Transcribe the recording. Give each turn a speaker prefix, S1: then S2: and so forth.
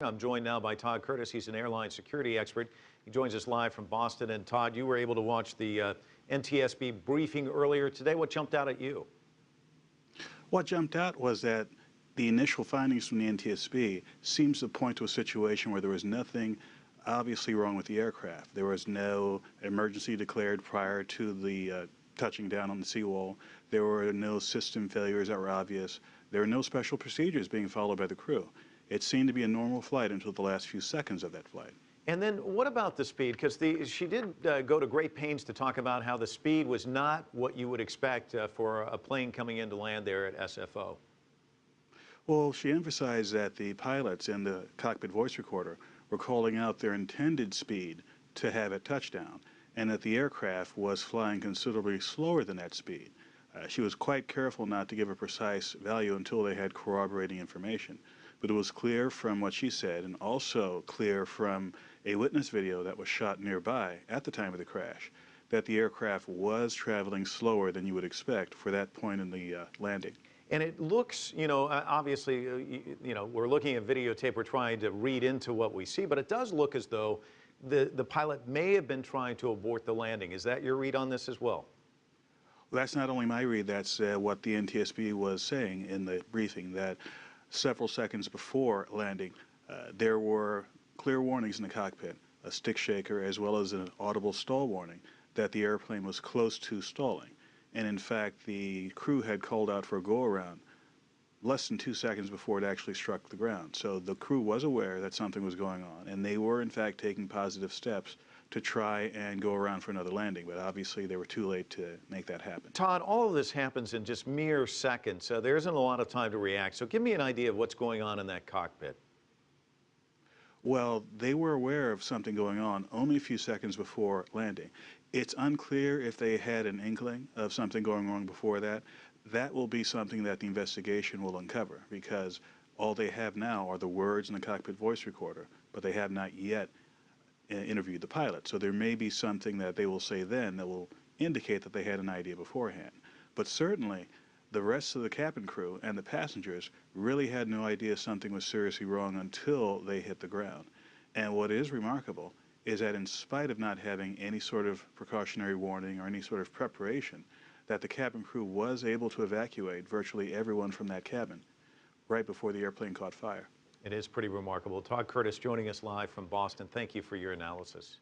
S1: I'm joined now by Todd Curtis. He's an airline security expert. He joins us live from Boston. And Todd, you were able to watch the NTSB briefing earlier today. What jumped out at you?
S2: What jumped out was that the initial findings from the NTSB seems to point to a situation where there was nothing obviously wrong with the aircraft. There was no emergency declared prior to the touching down on the seawall. There were no system failures that were obvious. There were no special procedures being followed by the crew. It seemed to be a normal flight until the last few seconds of that flight.
S1: And then what about the speed? Because she did go to great pains to talk about how the speed was not what you would expect for a plane coming in to land there at SFO.
S2: Well, she emphasized that the pilots in the cockpit voice recorder were calling out their intended speed to have at touchdown, and that the aircraft was flying considerably slower than that speed. She was quite careful not to give a precise value until they had corroborating information. But it was clear from what she said, and also clear from a witness video that was shot nearby at the time of the crash, that the aircraft was traveling slower than you would expect for that point in the landing.
S1: And it looks, obviously, we're looking at videotape, we're trying to read into what we see, but it does look as though the pilot may have been trying to abort the landing. Is that your read on this as well?
S2: Well, that's not only my read, that's what the NTSB was saying in the briefing, that several seconds before landing, there were clear warnings in the cockpit, a stick shaker as well as an audible stall warning, that the airplane was close to stalling. And in fact, the crew had called out for a go-around less than 2 seconds before it actually struck the ground. So the crew was aware that something was going on, and they were in fact taking positive steps to try and go around for another landing, but obviously they were too late to make that happen.
S1: Todd, all of this happens in just mere seconds. There isn't a lot of time to react. So give me an idea of what's going on in that cockpit.
S2: Well, they were aware of something going on only a few seconds before landing. It's unclear if they had an inkling of something going wrong before that. That will be something that the investigation will uncover, because all they have now are the words in the cockpit voice recorder, but they have not yet interviewed the pilot. So there may be something that they will say then that will indicate that they had an idea beforehand. But certainly the rest of the cabin crew and the passengers really had no idea something was seriously wrong until they hit the ground. And what is remarkable is that in spite of not having any sort of precautionary warning or any sort of preparation, that the cabin crew was able to evacuate virtually everyone from that cabin right before the airplane caught fire.
S1: It is pretty remarkable. Todd Curtis joining us live from Boston. Thank you for your analysis.